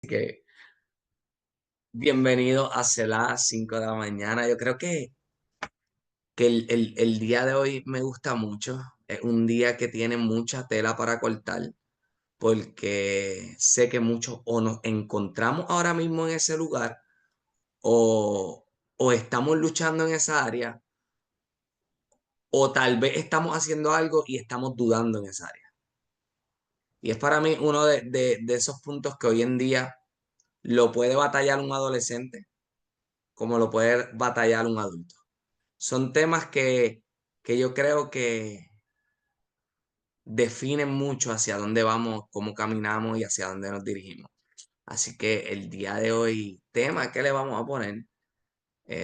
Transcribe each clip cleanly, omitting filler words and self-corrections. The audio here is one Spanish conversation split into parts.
Que bienvenido a las 5 de la mañana. Yo creo que el día de hoy me gusta mucho. Es un día que tiene mucha tela para cortar porque sé que muchos o nos encontramos ahora mismo en ese lugar o, o estamos luchando en esa área o tal vez estamos haciendo algo y estamos dudando en esa área. Y es para mí uno de esos puntos que hoy en día lo puede batallar un adolescente como lo puede batallar un adulto. Son temas que yo creo que definen mucho hacia dónde vamos, cómo caminamos y hacia dónde nos dirigimos. Así que el día de hoy, tema que le vamos a poner,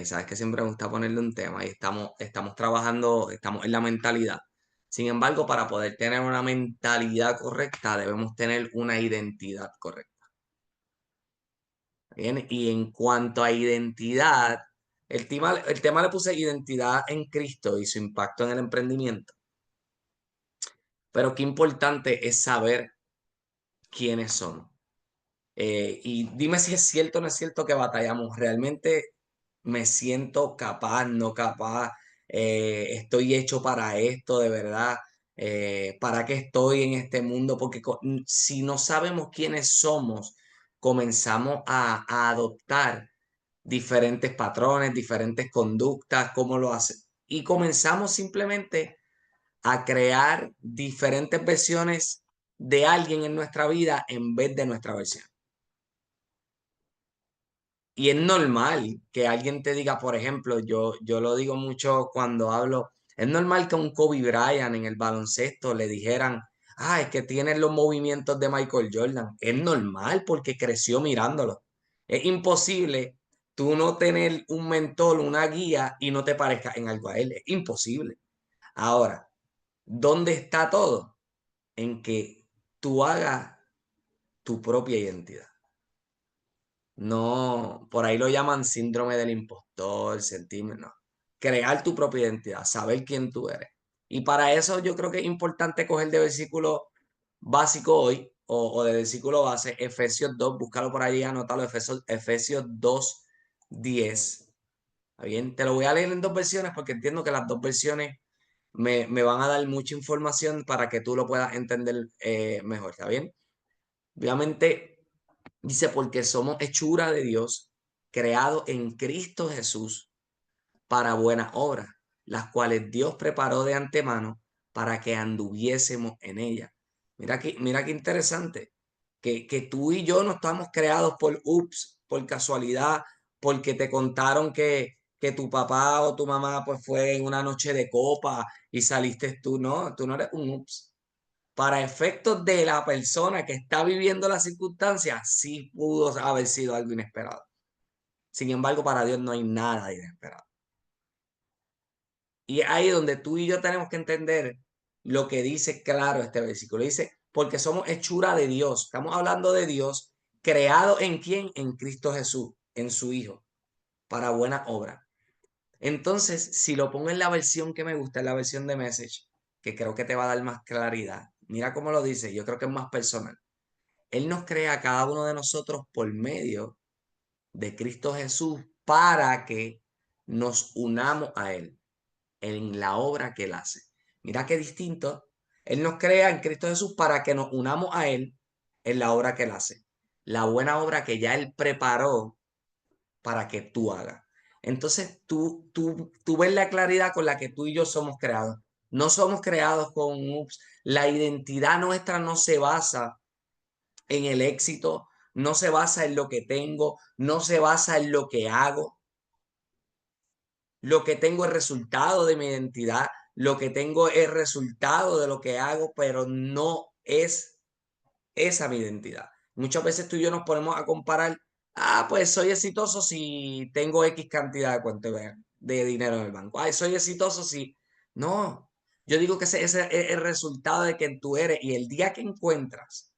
sabes que siempre me gusta ponerle un tema y estamos trabajando, estamos en la mentalidad. Sin embargo, para poder tener una mentalidad correcta, debemos tener una identidad correcta. Bien, y en cuanto a identidad, el tema le puse identidad en Cristo y su impacto en el emprendimiento. Pero qué importante es saber quiénes son. Y dime si es cierto o no es cierto que batallamos. Realmente me siento capaz, no capaz. Estoy hecho para esto, de verdad. ¿Para qué estoy en este mundo? Porque si no sabemos quiénes somos, comenzamos a adoptar diferentes patrones, diferentes conductas, cómo lo hacen. Y comenzamos simplemente a crear diferentes versiones de alguien en nuestra vida en vez de nuestra versión. Y es normal que alguien te diga, por ejemplo, yo lo digo mucho cuando hablo, es normal que a un Kobe Bryant en el baloncesto le dijeran, es que tienes los movimientos de Michael Jordan. Es normal porque creció mirándolo. Es imposible tú no tener un mentor, una guía y no te parezca en algo a él. Es imposible. Ahora, ¿dónde está todo? En que tú hagas tu propia identidad. No, por ahí lo llaman síndrome del impostor, sentirme, no. Crear tu propia identidad, saber quién tú eres. Y para eso yo creo que es importante coger de versículo básico hoy o de versículo base, Efesios 2, búscalo por ahí, anótalo, Efesios 2, 10. ¿Está bien? Te lo voy a leer en dos versiones porque entiendo que las dos versiones me van a dar mucha información para que tú lo puedas entender mejor, ¿está bien? Obviamente dice, porque somos hechura de Dios, creados en Cristo Jesús para buenas obras, las cuales Dios preparó de antemano para que anduviésemos en ellas. Mira qué interesante, que tú y yo no estamos creados por por casualidad, porque te contaron que tu papá o tu mamá pues fue en una noche de copa y saliste tú. No, tú no eres un ups. Para efectos de la persona que está viviendo las circunstancias, sí pudo haber sido algo inesperado. Sin embargo, para Dios no hay nada de inesperado. Y ahí donde tú y yo tenemos que entender lo que dice claro este versículo. Dice, porque somos hechura de Dios. Estamos hablando de Dios, creado en quién? En Cristo Jesús, en su Hijo, para buena obra. Entonces, si lo pongo en la versión que me gusta, en la versión de Message, que creo que te va a dar más claridad. Mira cómo lo dice, yo creo que es más personal. Él nos crea a cada uno de nosotros por medio de Cristo Jesús para que nos unamos a Él en la obra que Él hace. Mira qué distinto. Él nos crea en Cristo Jesús para que nos unamos a Él en la obra que Él hace. La buena obra que ya Él preparó para que tú hagas. Entonces tú ves la claridad con la que tú y yo somos creados. No somos creados con ups. La identidad nuestra no se basa en el éxito, no se basa en lo que tengo, no se basa en lo que hago. Lo que tengo es resultado de mi identidad, lo que tengo es resultado de lo que hago, pero no es esa mi identidad. Muchas veces tú y yo nos ponemos a comparar, pues soy exitoso si tengo X cantidad de cuánto de dinero en el banco. Soy exitoso si... No, yo digo que ese es el resultado de quien tú eres y el día que encuentras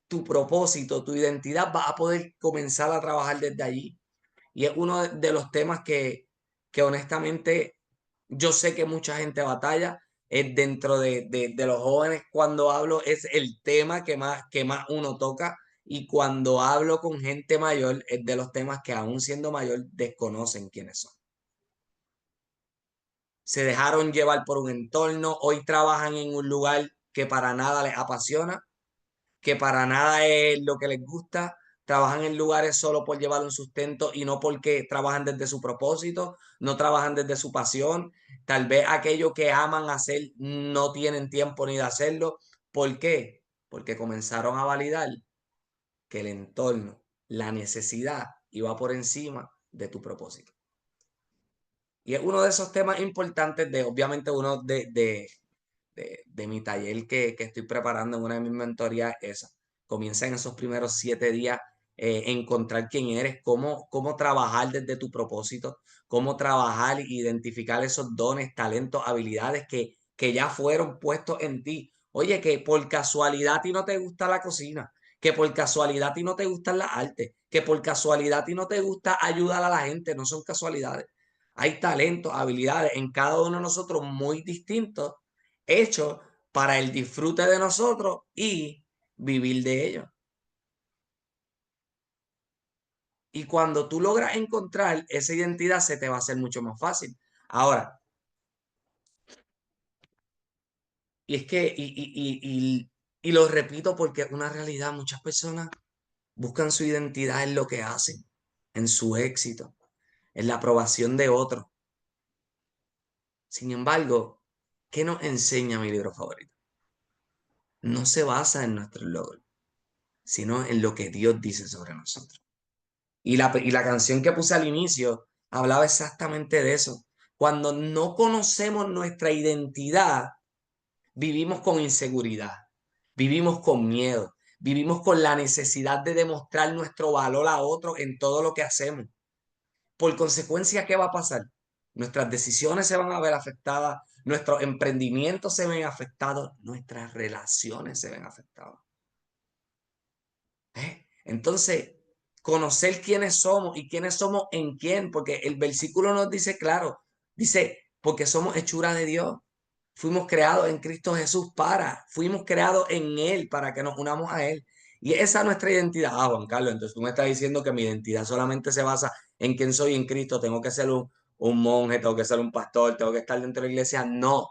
tu propósito, tu identidad, vas a poder comenzar a trabajar desde allí. Y es uno de los temas que honestamente yo sé que mucha gente batalla. Es dentro de los jóvenes cuando hablo, es el tema que más uno toca Y cuando hablo con gente mayor, es de los temas que aún siendo mayor desconocen quiénes son. Se dejaron llevar por un entorno, hoy trabajan en un lugar que para nada les apasiona, que para nada es lo que les gusta, trabajan en lugares solo por llevar un sustento y no porque trabajan desde su propósito, no trabajan desde su pasión, tal vez aquello que aman hacer no tienen tiempo ni de hacerlo. ¿Por qué? Porque comenzaron a validar que el entorno, la necesidad iba por encima de tu propósito. Y es uno de esos temas importantes de, obviamente, uno de mi taller que estoy preparando en una de mis mentorías, esa. Comienza en esos primeros 7 días, encontrar quién eres, cómo trabajar desde tu propósito, cómo trabajar e identificar esos dones, talentos, habilidades que ya fueron puestos en ti. Oye, que por casualidad a ti no te gusta la cocina, que por casualidad a ti no te gustan las artes, que por casualidad a ti no te gusta ayudar a la gente, no son casualidades. Hay talentos, habilidades en cada uno de nosotros muy distintos hecho para el disfrute de nosotros y vivir de ello. Y cuando tú logras encontrar esa identidad, se te va a hacer mucho más fácil. Ahora, y es que, y lo repito porque es una realidad, muchas personas buscan su identidad en lo que hacen, en su éxito, en la aprobación de otros. Sin embargo, ¿qué nos enseña mi libro favorito? No se basa en nuestros logros, sino en lo que Dios dice sobre nosotros. Y la canción que puse al inicio hablaba exactamente de eso. Cuando no conocemos nuestra identidad, vivimos con inseguridad, vivimos con miedo, vivimos con la necesidad de demostrar nuestro valor a otro en todo lo que hacemos. Por consecuencia, ¿qué va a pasar? Nuestras decisiones se van a ver afectadas, nuestros emprendimientos se ven afectados, nuestras relaciones se ven afectadas. Entonces, conocer quiénes somos y quiénes somos en quién, porque el versículo nos dice claro, dice, porque somos hechura de Dios. Fuimos creados en Cristo Jesús fuimos creados en Él para que nos unamos a Él. Y esa es nuestra identidad. Ah, Juan Carlos, entonces tú me estás diciendo que mi identidad solamente se basa en quién soy en Cristo. Tengo que ser un monje, tengo que ser un pastor, tengo que estar dentro de la iglesia. No.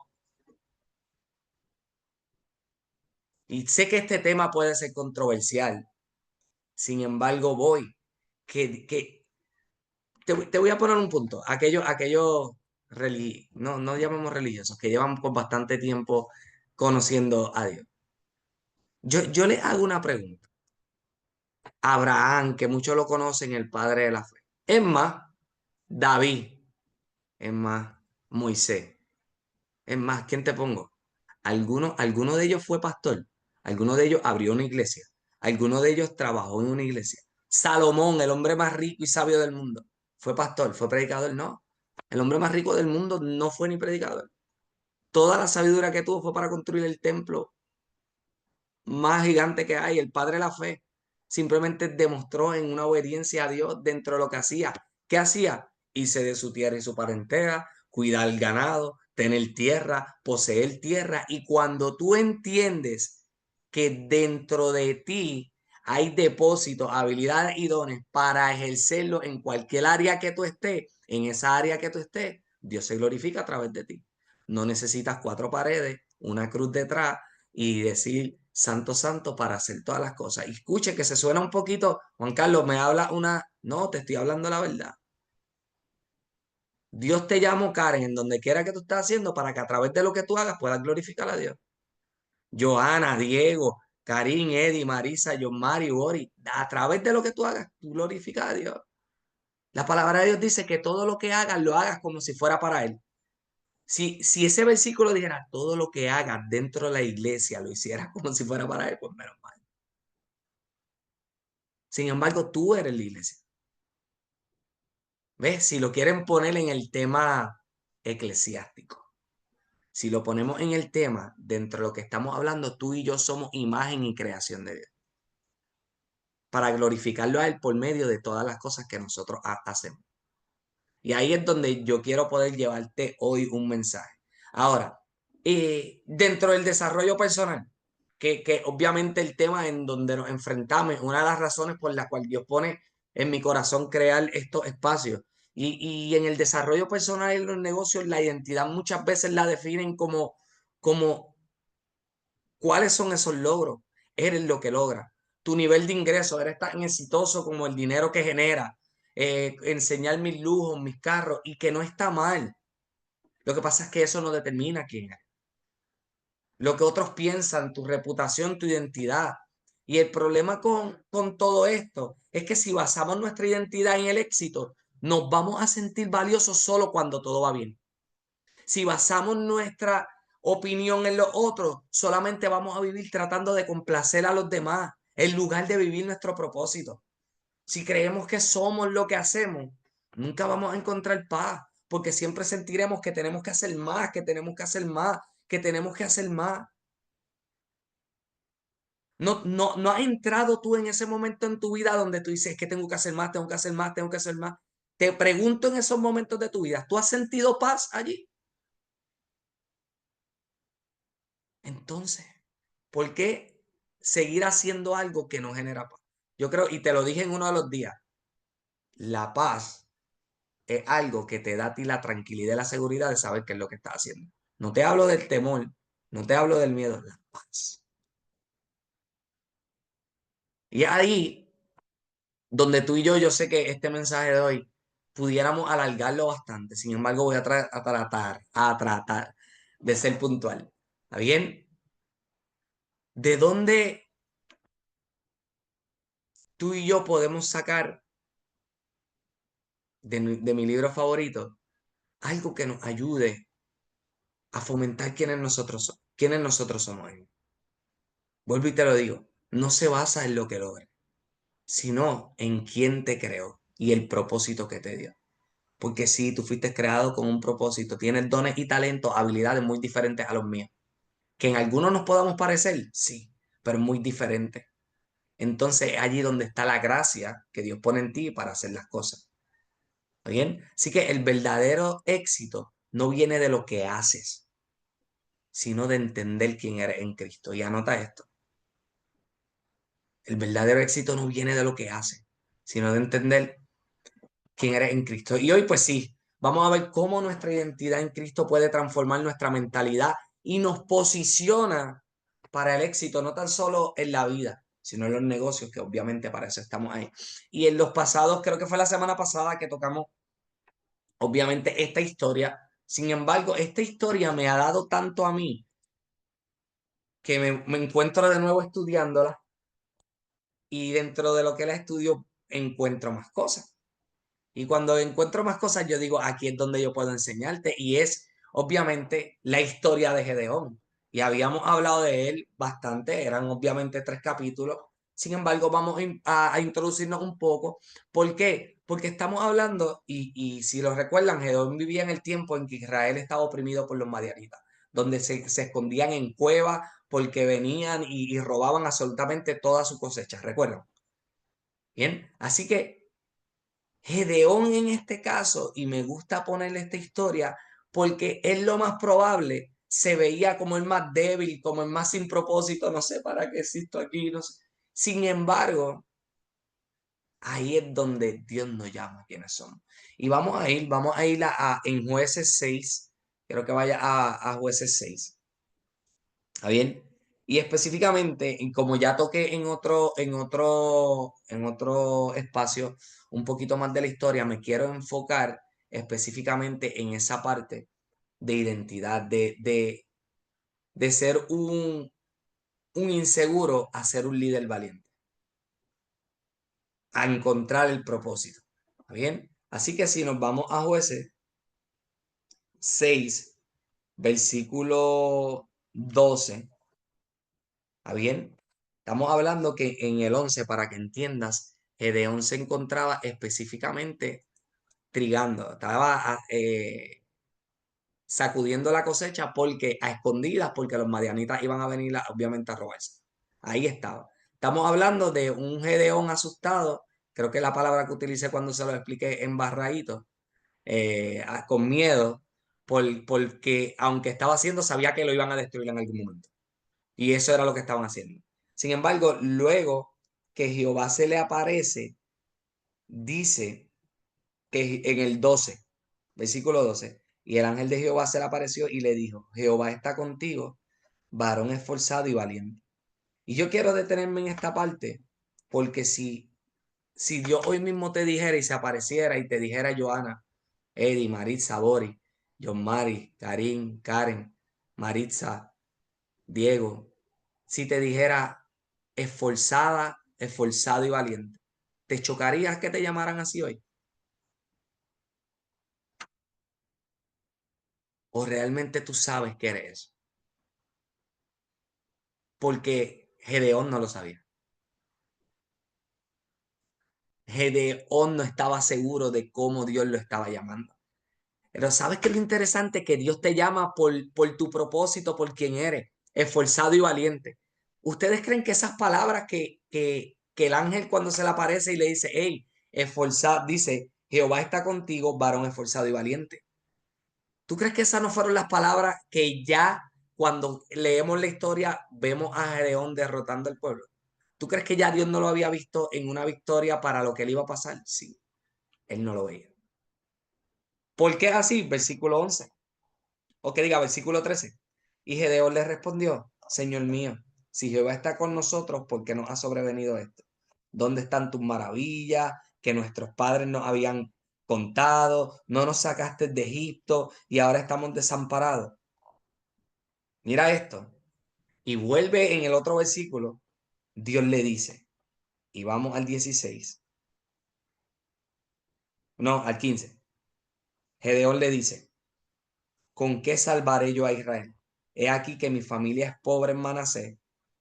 Y sé que este tema puede ser controversial. Sin embargo, que te voy a poner un punto. Aquellos no llamamos religiosos, que llevan por bastante tiempo conociendo a Dios. Yo les hago una pregunta. Abraham, que muchos lo conocen, el padre de la fe. Es más, David. Es más, Moisés. Es más, ¿quién te pongo? Alguno de ellos fue pastor. Alguno de ellos abrió una iglesia. Alguno de ellos trabajó en una iglesia. Salomón, el hombre más rico y sabio del mundo, fue pastor, fue predicador, no. El hombre más rico del mundo no fue ni predicador. Toda la sabiduría que tuvo fue para construir el templo más gigante que hay, el padre de la fe. Simplemente demostró en una obediencia a Dios dentro de lo que hacía. ¿Qué hacía? Irse de su tierra y su parentela, cuidar el ganado, tener tierra, poseer tierra. Y cuando tú entiendes que dentro de ti hay depósitos, habilidades y dones para ejercerlo en cualquier área que tú estés, en esa área que tú estés, Dios se glorifica a través de ti. No necesitas 4 paredes, una cruz detrás y decir santo, santo para hacer todas las cosas. Y escuche que se suena un poquito, Juan Carlos, me habla una, no, te estoy hablando la verdad. Dios te llamó, Karen, en donde quiera que tú estés haciendo para que a través de lo que tú hagas puedas glorificar a Dios. Johanna, Diego, Karim, Eddie, Marisa, John Mari, Bori, a través de lo que tú hagas, tú glorificas a Dios. La palabra de Dios dice que todo lo que hagas, lo hagas como si fuera para Él. Si ese versículo dijera todo lo que hagas dentro de la iglesia, lo hicieras como si fuera para Él, pues menos mal. Sin embargo, tú eres la iglesia. ¿Ves? Si lo quieren poner en el tema eclesiástico, si lo ponemos en el tema dentro de lo que estamos hablando, tú y yo somos imagen y creación de Dios para glorificarlo a Él por medio de todas las cosas que nosotros hacemos. Y ahí es donde yo quiero poder llevarte hoy un mensaje. Ahora, dentro del desarrollo personal, que obviamente el tema en donde nos enfrentamos, una de las razones por las cuales Dios pone en mi corazón crear estos espacios. Y en el desarrollo personal y en los negocios, la identidad muchas veces la definen como cuáles son esos logros. Eres lo que logra. Tu nivel de ingreso, eres tan exitoso como el dinero que genera. Enseñar mis lujos, mis carros, y que no está mal. Lo que pasa es que eso no determina quién eres. Lo que otros piensan, tu reputación, tu identidad. Y el problema con todo esto es que si basamos nuestra identidad en el éxito, nos vamos a sentir valiosos solo cuando todo va bien. Si basamos nuestra opinión en los otros, solamente vamos a vivir tratando de complacer a los demás en lugar de vivir nuestro propósito. Si creemos que somos lo que hacemos, nunca vamos a encontrar paz, porque siempre sentiremos que tenemos que hacer más, que tenemos que hacer más, que tenemos que hacer más. No has entrado tú en ese momento en tu vida donde tú dices que tengo que hacer más, tengo que hacer más, tengo que hacer más. Te pregunto en esos momentos de tu vida, ¿tú has sentido paz allí? Entonces, ¿por qué seguir haciendo algo que no genera paz? Yo creo, y te lo dije en uno de los días, la paz es algo que te da a ti la tranquilidad y la seguridad de saber qué es lo que estás haciendo. No te hablo del temor, no te hablo del miedo, la paz. Y ahí donde tú y yo sé que este mensaje de hoy pudiéramos alargarlo bastante. Sin embargo, voy a tratar de ser puntual. ¿Está bien? ¿De dónde tú y yo podemos sacar de mi libro favorito algo que nos ayude a fomentar quiénes nosotros somos? Vuelvo y te lo digo, no se basa en lo que logres, sino en quién te creó y el propósito que te dio. Porque si tú fuiste creado con un propósito, tienes dones y talentos, habilidades muy diferentes a los míos. Que en algunos nos podamos parecer, sí, pero muy diferentes. Entonces, allí donde está la gracia que Dios pone en ti para hacer las cosas. ¿Está bien? Así que el verdadero éxito no viene de lo que haces, sino de entender quién eres en Cristo. Y anota esto. El verdadero éxito no viene de lo que haces, sino de entender quién eres en Cristo. Y hoy, pues sí, vamos a ver cómo nuestra identidad en Cristo puede transformar nuestra mentalidad y nos posiciona para el éxito, no tan solo en la vida, sino en los negocios, que obviamente para eso estamos ahí. Y en los pasados, creo que fue la semana pasada que tocamos, obviamente, esta historia. Sin embargo, esta historia me ha dado tanto a mí que me encuentro de nuevo estudiándola y dentro de lo que la estudio encuentro más cosas. Y cuando encuentro más cosas, yo digo, aquí es donde yo puedo enseñarte. Y es obviamente la historia de Gedeón. Y habíamos hablado de él bastante, eran obviamente 3 capítulos. Sin embargo, vamos a introducirnos un poco. ¿Por qué? Porque estamos hablando, y si lo recuerdan, Gedeón vivía en el tiempo en que Israel estaba oprimido por los madianitas, donde se escondían en cuevas porque venían y robaban absolutamente toda su cosecha. ¿Recuerdan? Bien, así que Gedeón en este caso, y me gusta ponerle esta historia porque es lo más probable, se veía como el más débil, como el más sin propósito, no sé para qué existo aquí, no sé. Sin embargo, ahí es donde Dios nos llama quiénes somos. Y vamos a ir en Jueces 6, quiero que vaya a Jueces 6. ¿Está bien? Y específicamente, y como ya toqué en otro espacio un poquito más de la historia, me quiero enfocar específicamente en esa parte de identidad, de ser un inseguro a ser un líder valiente, a encontrar el propósito. ¿Está bien? Así que si nos vamos a Jueces 6, versículo 12. ¿Está bien? Estamos hablando que en el 11, para que entiendas, Gedeón se encontraba específicamente trigando, estaba sacudiendo la cosecha porque a escondidas, porque los madianitas iban a venir obviamente a robarse. Ahí estaba. Estamos hablando de un Gedeón asustado, creo que la palabra que utilicé cuando se lo expliqué embarradito, con miedo, porque aunque estaba haciendo, sabía que lo iban a destruir en algún momento. Y eso era lo que estaban haciendo. Sin embargo, luego que Jehová se le aparece, dice que en el 12, versículo 12, y el ángel de Jehová se le apareció y le dijo, Jehová está contigo, varón esforzado y valiente. Y yo quiero detenerme en esta parte, porque si Dios hoy mismo te dijera y se apareciera y te dijera Joana, Eddie, Maritza, Bori, John Mari, Karim, Karen, Maritza, Diego, si te dijera esforzada, esforzado y valiente, ¿te chocarías que te llamaran así hoy? ¿O realmente tú sabes que eres eso? Porque Gedeón no lo sabía. Gedeón no estaba seguro de cómo Dios lo estaba llamando. Pero ¿sabes qué es lo interesante? Que Dios te llama por tu propósito, por quien eres, esforzado y valiente. ¿Ustedes creen que esas palabras que el ángel cuando se le aparece y le dice, hey, esforzado, dice, Jehová está contigo, varón esforzado y valiente? ¿Tú crees que esas no fueron las palabras que ya cuando leemos la historia vemos a Gedeón derrotando al pueblo? ¿Tú crees que ya Dios no lo había visto en una victoria para lo que le iba a pasar? Sí, él no lo veía. ¿Por qué es así? Versículo 11. O que diga versículo 13. Y Gedeón le respondió, Señor mío, si Jehová está con nosotros, ¿por qué nos ha sobrevenido esto? ¿Dónde están tus maravillas que nuestros padres nos habían contado? No nos sacaste de Egipto y ahora estamos desamparados. Mira esto. Y vuelve en el otro versículo, Dios le dice, y vamos al 16, no, al 15. Gedeón le dice, ¿con qué salvaré yo a Israel? He aquí que mi familia es pobre en Manasés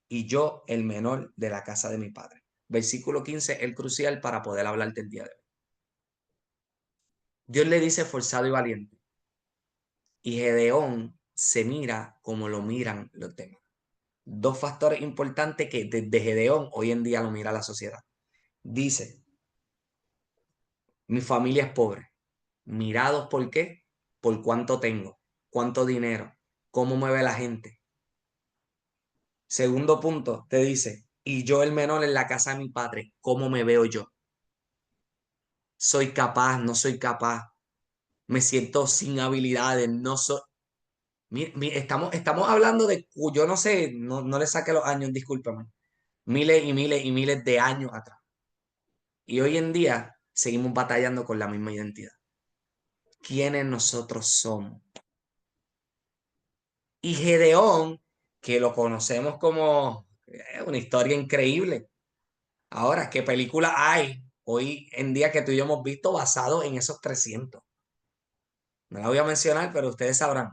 y yo el menor de la casa de mi padre. Versículo 15, el crucial para poder hablarte el día de hoy. Dios le dice forzado y valiente. Y Gedeón se mira como lo miran los demás. Dos factores importantes que desde Gedeón hoy en día lo mira la sociedad. Dice, mi familia es pobre. ¿Mirados por qué? Por cuánto tengo, cuánto dinero, cómo mueve la gente. Segundo punto, te dice, y yo el menor en la casa de mi padre, ¿cómo me veo yo? Soy capaz, no soy capaz, me siento sin habilidades, no soy... estamos hablando de, yo no sé, no le saque los años, discúlpame, miles y miles y miles de años atrás. Y hoy en día seguimos batallando con la misma identidad. ¿Quiénes nosotros somos? Y Gedeón, que lo conocemos como una historia increíble. Ahora, ¿qué película hay hoy en día que tú y yo hemos visto basado en esos 300? No la voy a mencionar, pero ustedes sabrán,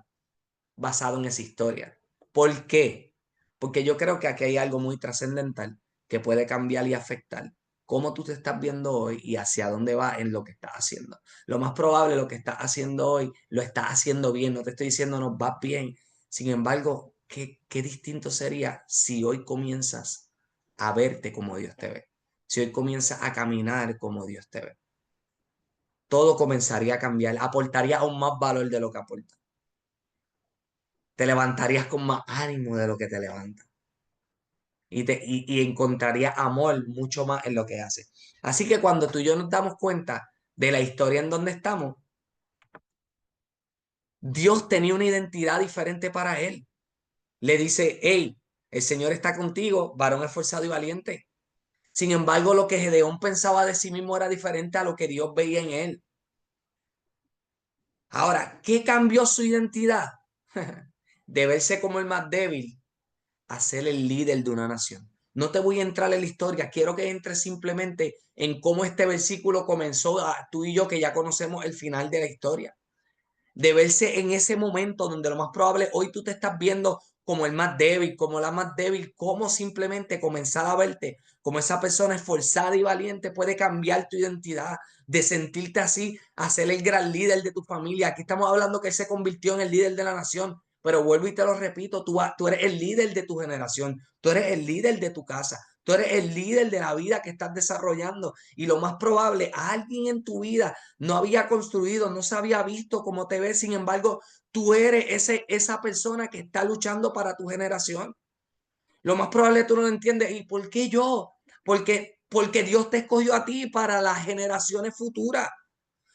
basado en esa historia. ¿Por qué? Porque yo creo que aquí hay algo muy trascendental que puede cambiar y afectar cómo tú te estás viendo hoy y hacia dónde vas en lo que estás haciendo. Lo más probable, lo que estás haciendo hoy, lo estás haciendo bien. No te estoy diciendo no vas bien. Sin embargo, qué distinto sería si hoy comienzas a verte como Dios te ve. Si hoy comienzas a caminar como Dios te ve. Todo comenzaría a cambiar, aportaría aún más valor de lo que aporta. Te levantarías con más ánimo de lo que te levanta y encontrarías amor mucho más en lo que haces. Así que cuando tú y yo nos damos cuenta de la historia en donde estamos, Dios tenía una identidad diferente para él. Le dice, hey, el Señor está contigo, varón esforzado y valiente. Sin embargo, lo que Gedeón pensaba de sí mismo era diferente a lo que Dios veía en él. Ahora, ¿qué cambió su identidad? De verse como el más débil a ser el líder de una nación. No te voy a entrar en la historia, quiero que entres simplemente en cómo este versículo comenzó tú y yo que ya conocemos el final de la historia. De verse en ese momento donde lo más probable hoy tú te estás viendo como el más débil, como la más débil, cómo simplemente comenzar a verte como esa persona esforzada y valiente puede cambiar tu identidad, de sentirte así a ser el gran líder de tu familia. Aquí estamos hablando que él se convirtió en el líder de la nación, pero vuelvo y te lo repito, tú eres el líder de tu generación, tú eres el líder de tu casa, tú eres el líder de la vida que estás desarrollando y lo más probable, alguien en tu vida no había construido, no se había visto como te ves, sin embargo, tú eres esa persona que está luchando para tu generación. Lo más probable tú no lo entiendes. ¿Y por qué yo? Porque Dios te escogió a ti para las generaciones futuras.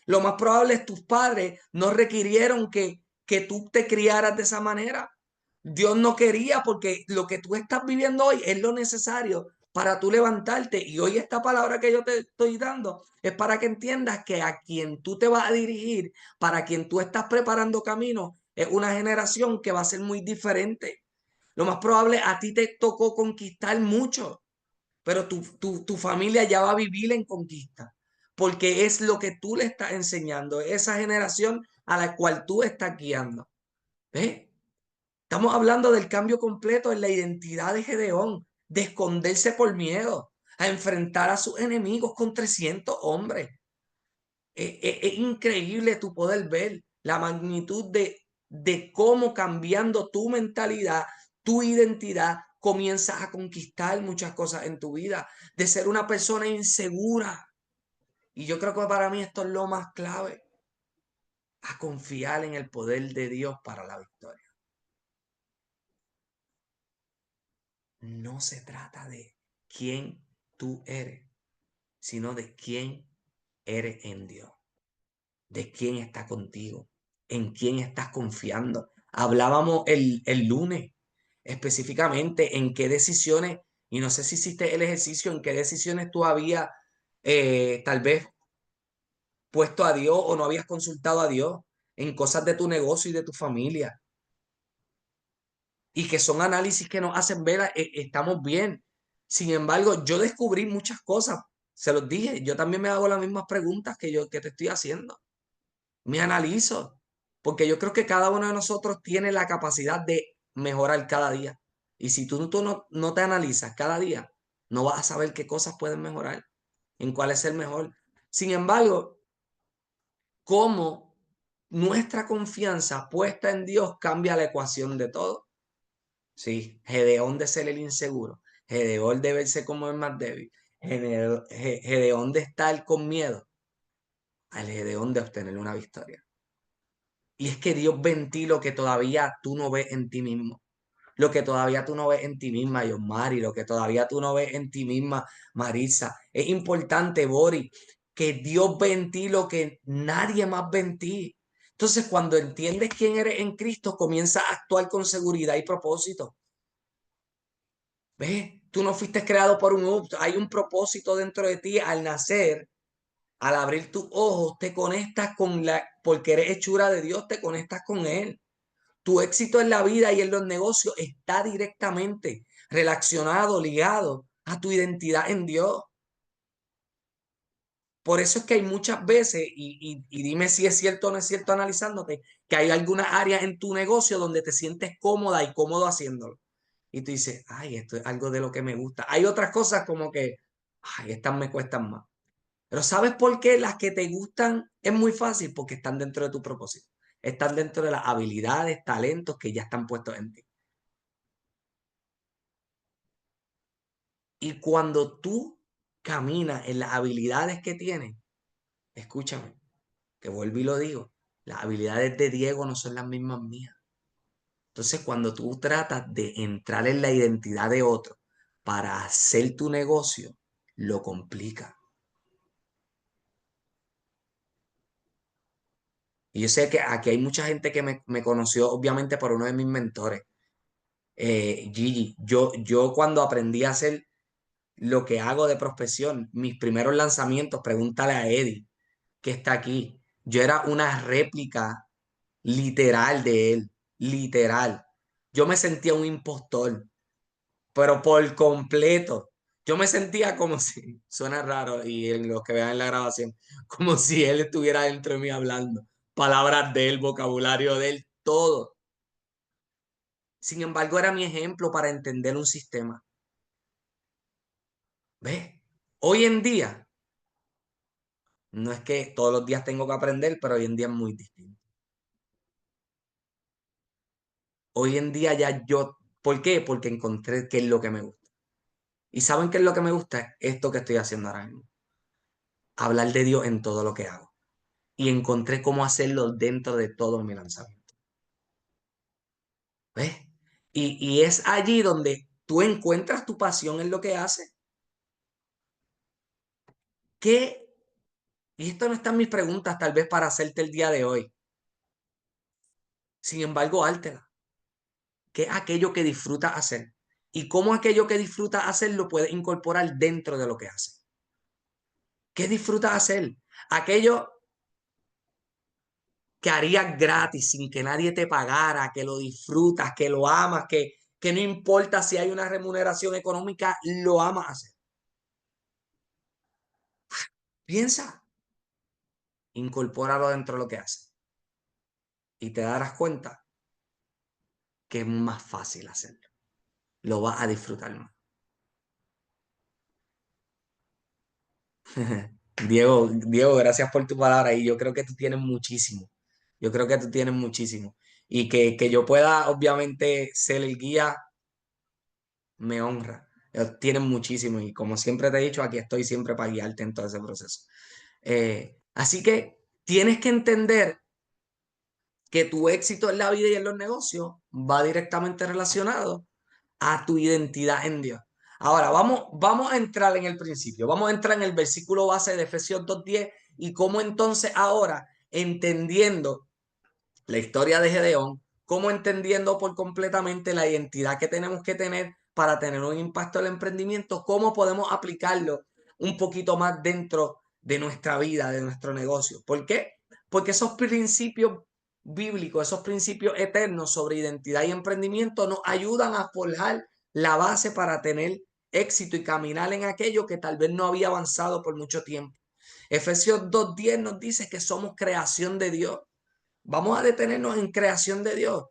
Lo más probable es tus padres no requirieron que tú te criaras de esa manera. Dios no quería porque lo que tú estás viviendo hoy es lo necesario para tú levantarte. Y hoy esta palabra que yo te estoy dando es para que entiendas que a quien tú te vas a dirigir, para quien tú estás preparando camino, es una generación que va a ser muy diferente. Lo más probable a ti te tocó conquistar mucho, pero tu familia ya va a vivir en conquista, porque es lo que tú le estás enseñando, esa generación a la cual tú estás guiando. ¿Ves? Estamos hablando del cambio completo en la identidad de Gedeón, de esconderse por miedo, a enfrentar a sus enemigos con 300 hombres. Es increíble tu poder ver la magnitud de cómo cambiando tu mentalidad, tu identidad, comienzas a conquistar muchas cosas en tu vida, de ser una persona insegura. Y yo creo que para mí esto es lo más clave, a confiar en el poder de Dios para la victoria. No se trata de quién tú eres, sino de quién eres en Dios, de quién está contigo, en quién estás confiando. Hablábamos el lunes específicamente en qué decisiones, y no sé si hiciste el ejercicio, en qué decisiones tú habías tal vez puesto a Dios o no habías consultado a Dios en cosas de tu negocio y de tu familia. Y que son análisis que nos hacen ver, estamos bien. Sin embargo, yo descubrí muchas cosas, se los dije, yo también me hago las mismas preguntas que te estoy haciendo. Me analizo, porque yo creo que cada uno de nosotros tiene la capacidad de mejorar cada día. Y si tú no te analizas cada día, no vas a saber qué cosas pueden mejorar, en cuál es el mejor. Sin embargo, cómo nuestra confianza puesta en Dios cambia la ecuación de todo. Sí, Gedeón de ser el inseguro, Gedeón de verse como el más débil, Gedeón de estar con miedo, al Gedeón de obtener una victoria. Y es que Dios ve en ti lo que todavía tú no ves en ti mismo. Lo que todavía tú no ves en ti misma, Yomari, lo que todavía tú no ves en ti misma, Marisa. Es importante, Bori, que Dios ve en ti lo que nadie más ve en ti. Entonces, cuando entiendes quién eres en Cristo, comienzas a actuar con seguridad y propósito. ¿Ves? Tú no fuiste creado por hay un propósito dentro de ti al nacer. Al abrir tus ojos, te conectas porque eres hechura de Dios, te conectas con Él. Tu éxito en la vida y en los negocios está directamente relacionado, ligado a tu identidad en Dios. Por eso es que hay muchas veces, y dime si es cierto o no es cierto analizándote, que hay algunas áreas en tu negocio donde te sientes cómoda y cómodo haciéndolo. Y tú dices, ay, esto es algo de lo que me gusta. Hay otras cosas como que, ay, estas me cuestan más. Pero ¿sabes por qué las que te gustan es muy fácil? Porque están dentro de tu propósito. Están dentro de las habilidades, talentos que ya están puestos en ti. Y cuando tú caminas en las habilidades que tienes, escúchame, que vuelvo y lo digo, las habilidades de Diego no son las mismas mías. Entonces, cuando tú tratas de entrar en la identidad de otro para hacer tu negocio, lo complica. Y yo sé que aquí hay mucha gente que me conoció, obviamente, por uno de mis mentores, Gigi. Yo cuando aprendí a hacer lo que hago de prospección, mis primeros lanzamientos, pregúntale a Eddie, que está aquí. Yo era una réplica literal de él, literal. Yo me sentía un impostor, pero por completo. Yo me sentía como si, suena raro y en los que vean la grabación, como si él estuviera dentro de mí hablando. Palabras de él, vocabulario de él, todo. Sin embargo, era mi ejemplo para entender un sistema. ¿Ves? Hoy en día, no es que todos los días tengo que aprender, pero hoy en día es muy distinto. Hoy en día ya yo, ¿por qué? Porque encontré qué es lo que me gusta. ¿Y saben qué es lo que me gusta? Esto que estoy haciendo ahora mismo. Hablar de Dios en todo lo que hago. Y encontré cómo hacerlo dentro de todo mi lanzamiento. ¿Ves? Y es allí donde ¿Tú encuentras tu pasión en lo que haces? ¿Qué? Y esto no están mis preguntas tal vez para hacerte el día de hoy. Sin embargo, hártela. ¿Qué es aquello que disfrutas hacer? Y cómo aquello que disfrutas hacer lo puedes incorporar dentro de lo que haces. ¿Qué disfrutas hacer? Aquello que harías gratis sin que nadie te pagara, que lo disfrutas, que lo amas, que no importa si hay una remuneración económica, lo amas hacer. Piensa, incorpóralo dentro de lo que haces y te darás cuenta que es más fácil hacerlo. Lo vas a disfrutar más. Diego, gracias por tu palabra y yo creo que tú tienes muchísimo. Yo creo que tú tienes muchísimo. Y que yo pueda, obviamente, ser el guía, me honra. Tienes muchísimo y como siempre te he dicho, aquí estoy siempre para guiarte en todo ese proceso. Así que tienes que entender que tu éxito en la vida y en los negocios va directamente relacionado a tu identidad en Dios. Ahora, vamos a entrar en el principio, vamos a entrar en el versículo base de Efesios 2:10 y cómo entonces ahora, entendiendo la historia de Gedeón, cómo entendiendo por completamente la identidad que tenemos que tener para tener un impacto en el emprendimiento, cómo podemos aplicarlo un poquito más dentro de nuestra vida, de nuestro negocio. ¿Por qué? Porque esos principios bíblicos, esos principios eternos sobre identidad y emprendimiento nos ayudan a forjar la base para tener éxito y caminar en aquello que tal vez no había avanzado por mucho tiempo. Efesios 2:10 nos dice que somos creación de Dios. Vamos a detenernos en creación de Dios.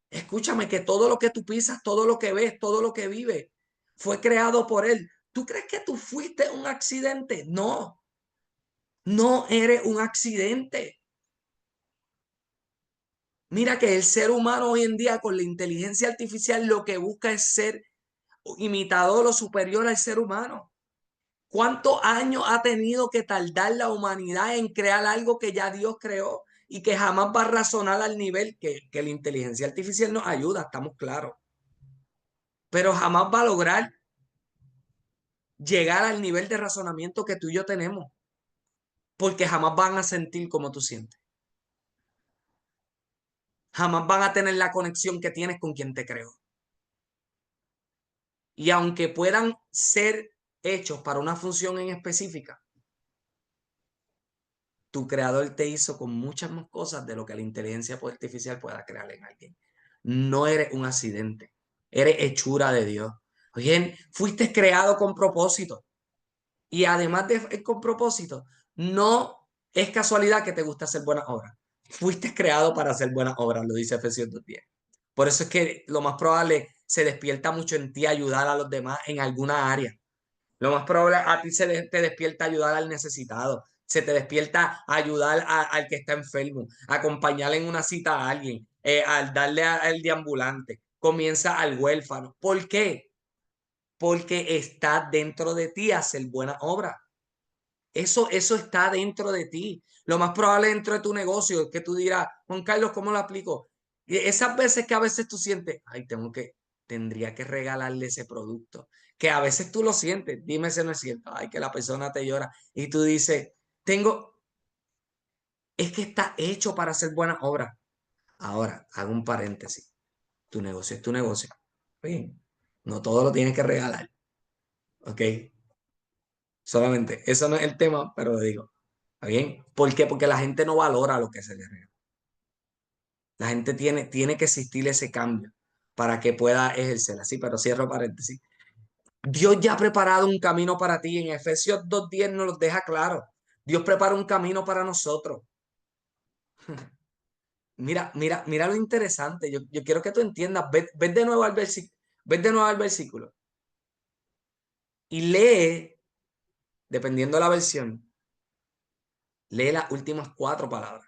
Escúchame que todo lo que tú pisas, todo lo que ves, todo lo que vives, fue creado por Él. ¿Tú crees que tú fuiste un accidente? No, no eres un accidente. Mira que el ser humano hoy en día con la inteligencia artificial lo que busca es ser imitador o superior al ser humano. ¿Cuántos años ha tenido que tardar la humanidad en crear algo que ya Dios creó y que jamás va a razonar al nivel que la inteligencia artificial nos ayuda, estamos claros? Pero jamás va a lograr llegar al nivel de razonamiento que tú y yo tenemos, porque jamás van a sentir como tú sientes. Jamás van a tener la conexión que tienes con quien te creó. Y aunque puedan ser hechos para una función en específica, tu creador te hizo con muchas más cosas de lo que la inteligencia artificial pueda crear en alguien. No eres un accidente, eres hechura de Dios. Oye, fuiste creado con propósito. Y además de con propósito, no es casualidad que te gusta hacer buenas obras. Fuiste creado para hacer buenas obras, lo dice Efesios 2:10. Por eso es que lo más probable se despierta mucho en ti ayudar a los demás en alguna área. Lo más probable a ti te despierta ayudar al necesitado, se te despierta ayudar al que está enfermo, acompañarle en una cita a alguien, al darle al deambulante, comienza al huérfano. ¿Por qué? Porque está dentro de ti hacer buena obra. Eso está dentro de ti. Lo más probable dentro de tu negocio es que tú dirás, Juan Carlos, ¿cómo lo aplico? Y esas veces que a veces tú sientes, ay, tendría que regalarle ese producto. Que a veces tú lo sientes, dime si no es cierto, ay, que la persona te llora. Y tú dices, es que está hecho para hacer buenas obras. Ahora, hago un paréntesis. Tu negocio es tu negocio. Bien, no todo lo tienes que regalar. ¿Ok? Solamente, eso no es el tema, pero lo digo. ¿Está bien? ¿Por qué? Porque la gente no valora lo que se le regala. La gente tiene que existir ese cambio para que pueda ejercer así, pero cierro paréntesis. Dios ya ha preparado un camino para ti. En Efesios 2:10 nos lo deja claro. Dios prepara un camino para nosotros. Mira lo interesante. Yo quiero que tú entiendas. Ve de nuevo al versículo. Ve de nuevo al versículo. Y lee, dependiendo de la versión, lee las últimas cuatro palabras.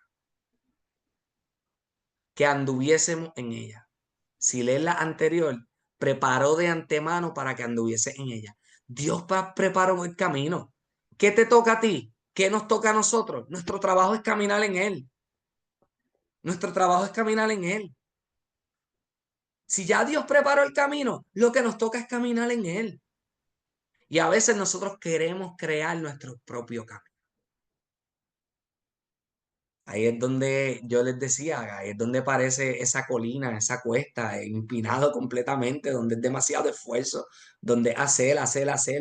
Que anduviésemos en ella. Si lees la anterior, preparó de antemano para que anduviese en ella. Dios preparó el camino. ¿Qué te toca a ti? ¿Qué nos toca a nosotros? Nuestro trabajo es caminar en Él. Nuestro trabajo es caminar en Él. Si ya Dios preparó el camino, lo que nos toca es caminar en él. Y a veces nosotros queremos crear nuestro propio camino. Ahí es donde yo les decía, ahí es donde aparece esa colina, esa cuesta, empinado completamente, donde es demasiado esfuerzo, donde hacer,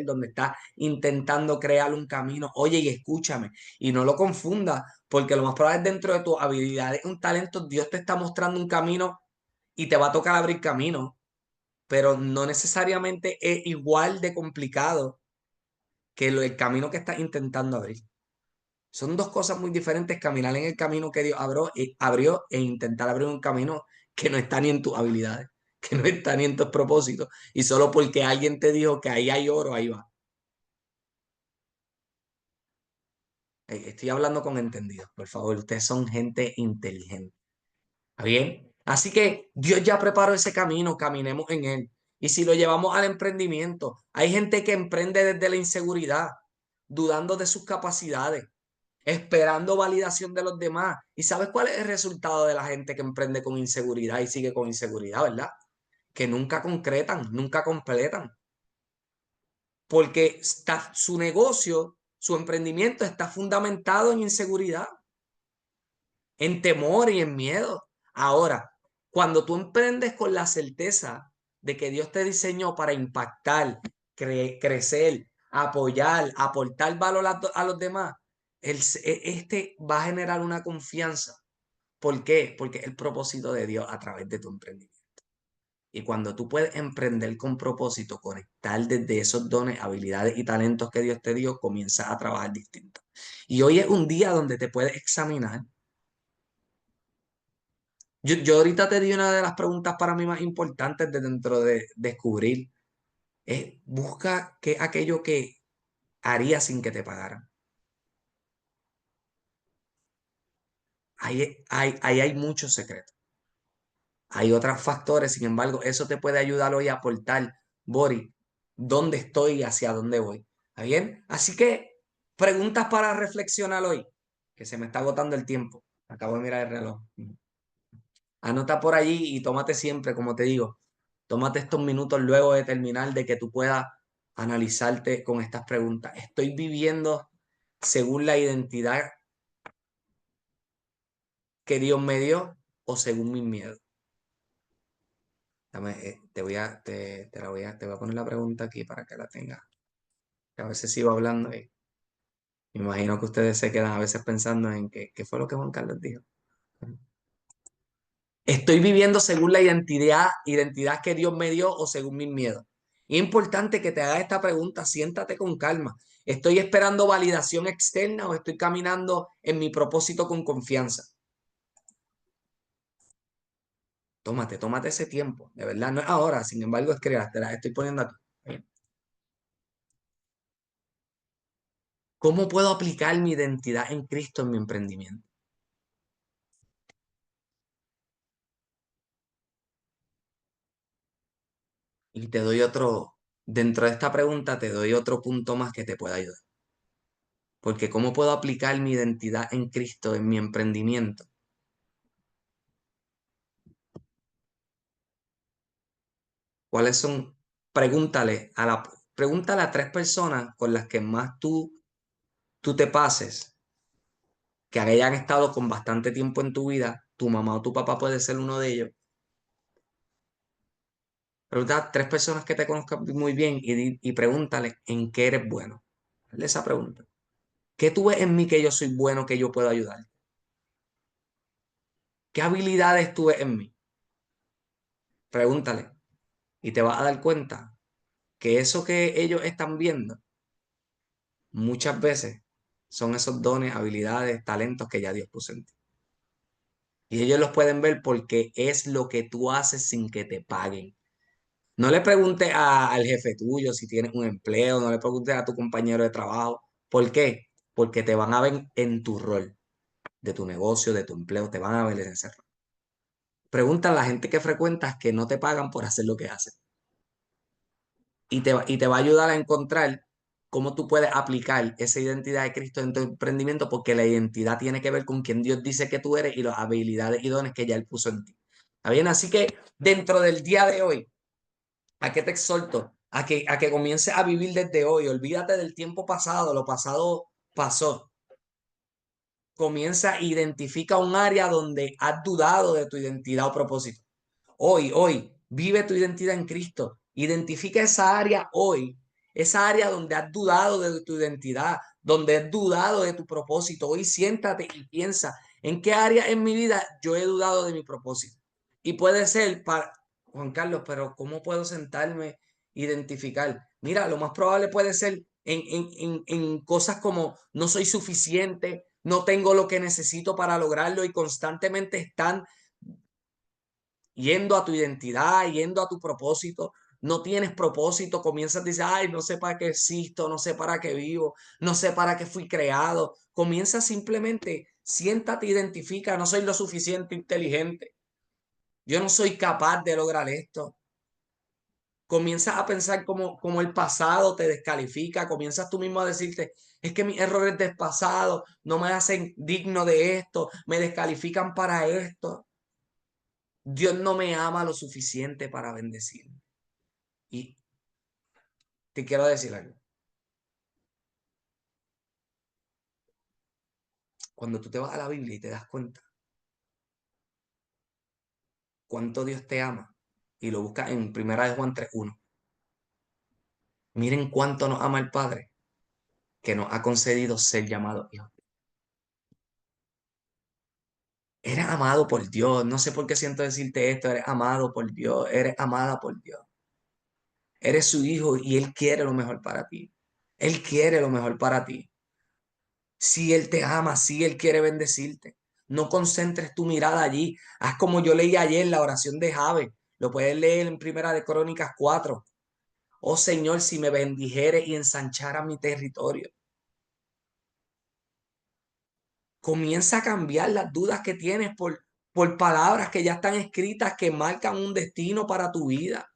donde está intentando crear un camino. Oye, y escúchame, y no lo confunda, porque lo más probable es dentro de tus habilidades, un talento, Dios te está mostrando un camino y te va a tocar abrir camino, pero no necesariamente es igual de complicado que el camino que estás intentando abrir. Son dos cosas muy diferentes, caminar en el camino que Dios abrió e intentar abrir un camino que no está ni en tus habilidades, que no está ni en tus propósitos. Y solo porque alguien te dijo que ahí hay oro, ahí va. Estoy hablando con entendidos, por favor. Ustedes son gente inteligente. ¿Está bien? Así que Dios ya preparó ese camino, caminemos en él. Y si lo llevamos al emprendimiento, hay gente que emprende desde la inseguridad, dudando de sus capacidades, esperando validación de los demás. ¿Y sabes cuál es el resultado de la gente que emprende con inseguridad y sigue con inseguridad, verdad? Que nunca concretan, nunca completan, porque está, su negocio, su emprendimiento está fundamentado en inseguridad, en temor y en miedo. Ahora, cuando tú emprendes con la certeza de que Dios te diseñó para impactar, crecer, apoyar, aportar valor a los demás, este va a generar una confianza. ¿Por qué? Porque es el propósito de Dios a través de tu emprendimiento. Y cuando tú puedes emprender con propósito, conectar desde esos dones, habilidades y talentos que Dios te dio, comienzas a trabajar distinto. Y hoy es un día donde te puedes examinar. Yo ahorita te di una de las preguntas para mí más importantes de dentro de descubrir. Es busca qué aquello que harías sin que te pagaran. Ahí hay muchos secretos. Hay otros factores, sin embargo, eso te puede ayudar hoy a aportar, Bori, dónde estoy y hacia dónde voy. ¿Está bien? Así que preguntas para reflexionar hoy, que se me está agotando el tiempo. Acabo de mirar el reloj. Anota por allí y tómate siempre, como te digo, tómate estos minutos luego de terminar de que tú puedas analizarte con estas preguntas. ¿Estoy viviendo según la identidad que Dios me dio o según mis miedos? Te voy a poner la pregunta aquí para que la tengas. Que a veces sigo hablando y me imagino que ustedes se quedan a veces pensando en qué fue lo que Juan Carlos dijo. ¿Estoy viviendo según la identidad que Dios me dio o según mis miedos? Es importante que te hagas esta pregunta, siéntate con calma. ¿Estoy esperando validación externa o estoy caminando en mi propósito con confianza? Tómate ese tiempo, de verdad, no es ahora, sin embargo, escríbela, te la estoy poniendo aquí. ¿Cómo puedo aplicar mi identidad en Cristo en mi emprendimiento? Y te doy dentro de esta pregunta, te doy otro punto más que te pueda ayudar. Porque ¿cómo puedo aplicar mi identidad en Cristo en mi emprendimiento? ¿Cuáles son? Pregúntale a tres personas con las que más tú te pases, que hayan estado con bastante tiempo en tu vida. Tu mamá o tu papá puede ser uno de ellos. Pregunta a tres personas que te conozcan muy bien y pregúntale en qué eres bueno. Hazle esa pregunta. ¿Qué tú ves en mí que yo soy bueno, que yo puedo ayudar? ¿Qué habilidades tú ves en mí? Pregúntale y te vas a dar cuenta que eso que ellos están viendo muchas veces son esos dones, habilidades, talentos que ya Dios puso en ti. Y ellos los pueden ver porque es lo que tú haces sin que te paguen. No le preguntes al jefe tuyo si tienes un empleo, no le preguntes a tu compañero de trabajo. ¿Por qué? Porque te van a ver en tu rol, de tu negocio, de tu empleo, te van a ver en ese rol. Pregunta a la gente que frecuentas que no te pagan por hacer lo que haces. Y te va a ayudar a encontrar cómo tú puedes aplicar esa identidad de Cristo en tu emprendimiento, porque la identidad tiene que ver con quién Dios dice que tú eres y las habilidades y dones que ya Él puso en ti. ¿Está bien? Así que dentro del día de hoy, ¿a qué te exhorto? A que comiences a vivir desde hoy. Olvídate del tiempo pasado, lo pasado pasó. Comienza, identifica un área donde has dudado de tu identidad o propósito. Hoy, vive tu identidad en Cristo. Identifica esa área hoy, esa área donde has dudado de tu identidad, donde has dudado de tu propósito. Hoy siéntate y piensa, ¿en qué área en mi vida yo he dudado de mi propósito? Y puede ser para, Juan Carlos, pero ¿cómo puedo sentarme, identificar? Mira, lo más probable puede ser en cosas como no soy suficiente, no tengo lo que necesito para lograrlo y constantemente están yendo a tu identidad, yendo a tu propósito. No tienes propósito, comienzas a decir, ay, no sé para qué existo, no sé para qué vivo, no sé para qué fui creado. Comienza simplemente, siéntate, identifica, no soy lo suficiente inteligente, yo no soy capaz de lograr esto. Comienzas a pensar como el pasado te descalifica, comienzas tú mismo a decirte, es que mis errores del pasado no me hacen digno de esto, me descalifican para esto. Dios no me ama lo suficiente para bendecirme. Y te quiero decir algo. Cuando tú te vas a la Biblia y te das cuenta cuánto Dios te ama y lo buscas en Primera de Juan 3:1, miren cuánto nos ama el Padre que nos ha concedido ser llamados hijos. Eres amado por Dios. No sé por qué siento decirte esto. Eres amado por Dios. Eres amada por Dios. Eres su hijo y Él quiere lo mejor para ti. Él quiere lo mejor para ti. Si Él te ama, si Él quiere bendecirte. No concentres tu mirada allí. Haz como yo leí ayer la oración de Jabes. Lo puedes leer en Primera de Crónicas 4. Oh Señor, si me bendijeres y ensancharas mi territorio. Comienza a cambiar las dudas que tienes por palabras que ya están escritas que marcan un destino para tu vida.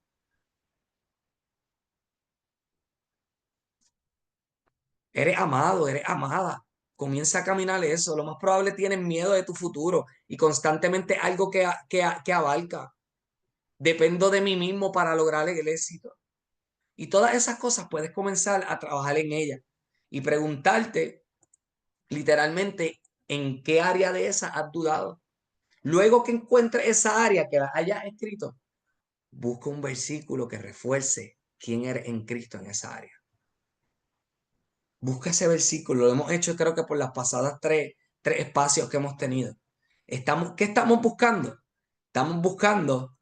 Eres amado, eres amada. Comienza a caminar eso. Lo más probable tienes miedo de tu futuro y constantemente algo que abarca. Dependo de mí mismo para lograr el éxito. Y todas esas cosas puedes comenzar a trabajar en ellas y preguntarte literalmente en qué área de esa has dudado. Luego que encuentres esa área que la hayas escrito, busca un versículo que refuerce quién eres en Cristo en esa área. Busca ese versículo. Lo hemos hecho creo que por las pasadas tres espacios que hemos tenido. ¿Qué estamos buscando? Estamos buscando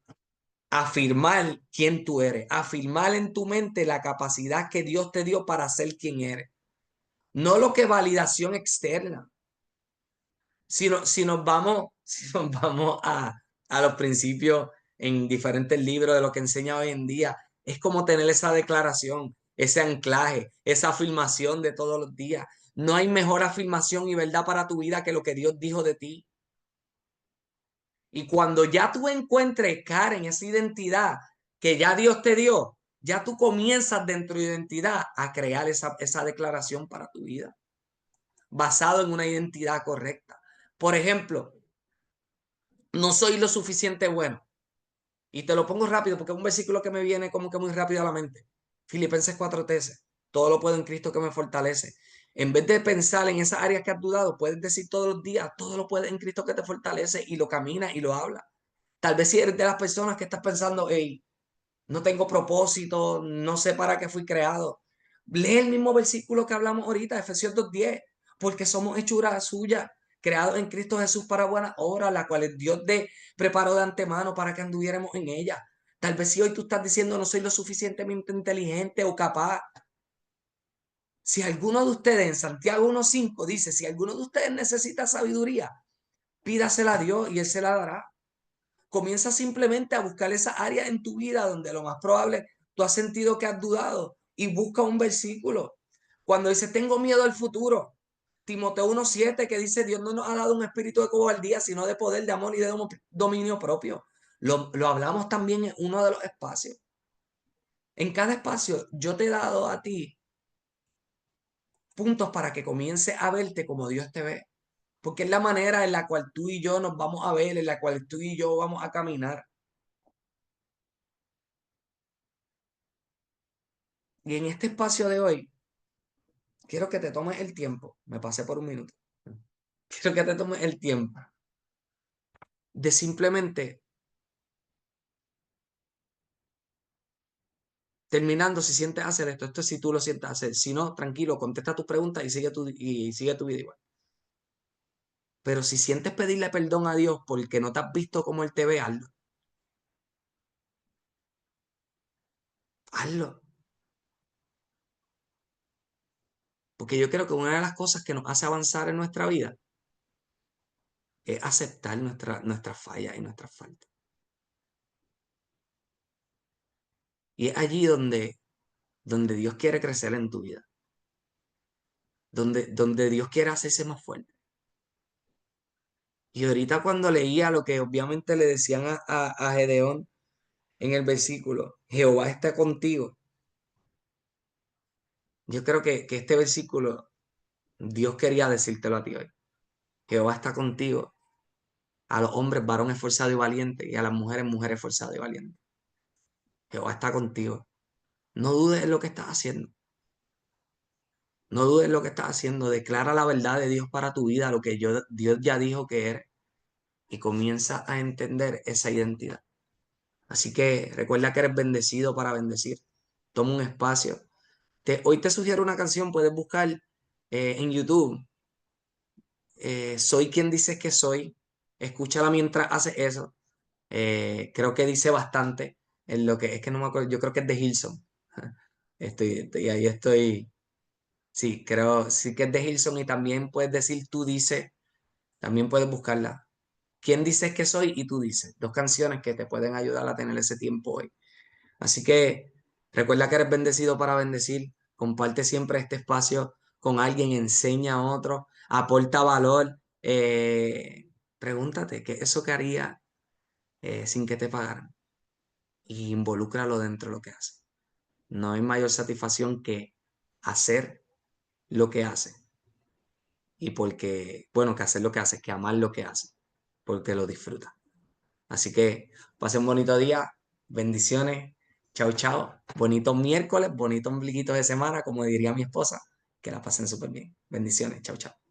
afirmar quién tú eres, afirmar en tu mente la capacidad que Dios te dio para ser quien eres. No lo que validación externa, sino si nos vamos, si nos vamos a los principios en diferentes libros de lo que enseña hoy en día, es como tener esa declaración, ese anclaje, esa afirmación de todos los días. No hay mejor afirmación y verdad para tu vida que lo que Dios dijo de ti. Y cuando ya tú encuentres, Karen, esa identidad que ya Dios te dio, ya tú comienzas dentro de identidad a crear esa declaración para tu vida, basado en una identidad correcta. Por ejemplo, no soy lo suficiente bueno. Y te lo pongo rápido porque es un versículo que me viene como que muy rápido a la mente. Filipenses 4:13. Todo lo puedo en Cristo que me fortalece. En vez de pensar en esas áreas que has dudado, puedes decir todos los días, todo lo puedes en Cristo que te fortalece y lo caminas y lo hablas. Tal vez si eres de las personas que estás pensando, hey, no tengo propósito, no sé para qué fui creado. Lee el mismo versículo que hablamos ahorita, Efesios 2:10, porque somos hechuras suyas, creados en Cristo Jesús para buenas obras, las cuales Dios preparó de antemano para que anduviéramos en ellas. Tal vez si hoy tú estás diciendo no soy lo suficientemente inteligente o capaz. Si alguno de ustedes en Santiago 1:5 dice, si alguno de ustedes necesita sabiduría, pídasela a Dios y Él se la dará. Comienza simplemente a buscar esa área en tu vida donde lo más probable tú has sentido que has dudado y busca un versículo. Cuando dice, tengo miedo al futuro, Timoteo 1:7 que dice, Dios no nos ha dado un espíritu de cobardía, sino de poder, de amor y de dominio propio. Lo hablamos también en uno de los espacios. En cada espacio yo te he dado a ti puntos para que comiences a verte como Dios te ve. porque es la manera en la cual tú y yo nos vamos a ver, en la cual tú y yo vamos a caminar. Y en este espacio de hoy, quiero que te tomes el tiempo, me pasé por un minuto, quiero que te tomes el tiempo de simplemente, terminando, si sientes hacer esto es si tú lo sientes hacer, si no, tranquilo, contesta tus preguntas y sigue tu vida igual. Pero si sientes pedirle perdón a Dios porque no te has visto como Él te ve, hazlo. Hazlo. Porque yo creo que una de las cosas que nos hace avanzar en nuestra vida es aceptar nuestras fallas y nuestras faltas. Y es allí donde Dios quiere crecer en tu vida, donde Dios quiere hacerse más fuerte. Y ahorita cuando leía lo que obviamente le decían a Gedeón en el versículo, Jehová está contigo. Yo creo que este versículo Dios quería decírtelo a ti hoy. Jehová está contigo. A los hombres, varones esforzado y valiente, y a las mujeres, mujeres esforzadas y valientes. Jehová está contigo. No dudes en lo que estás haciendo. No dudes en lo que estás haciendo. Declara la verdad de Dios para tu vida, lo que Dios ya dijo que eres, y comienza a entender esa identidad. Así que recuerda que eres bendecido para bendecir. Toma un espacio. Hoy te sugiero una canción, puedes buscar en YouTube, Soy quien dices que soy. Escúchala mientras haces eso. Creo que dice bastante en lo que es que no me acuerdo, yo creo que es de Hillsong. Ahí estoy, sí, creo, sí que es de Hillsong y también puedes decir tú dices, también puedes buscarla. ¿Quién dices que soy? Y tú dices, dos canciones que te pueden ayudar a tener ese tiempo hoy. Así que recuerda que eres bendecido para bendecir, comparte siempre este espacio con alguien, enseña a otro, aporta valor, pregúntate qué es eso que haría sin que te pagaran y involúcralo dentro de lo que hace. No hay mayor satisfacción que hacer lo que hace y porque, bueno, que hacer lo que hace, que amar lo que hace, porque lo disfruta. Así que pasen un bonito día, bendiciones, chao, chao, bonito miércoles, bonito ombliguito de semana, como diría mi esposa, que la pasen súper bien. Bendiciones, chao, chao.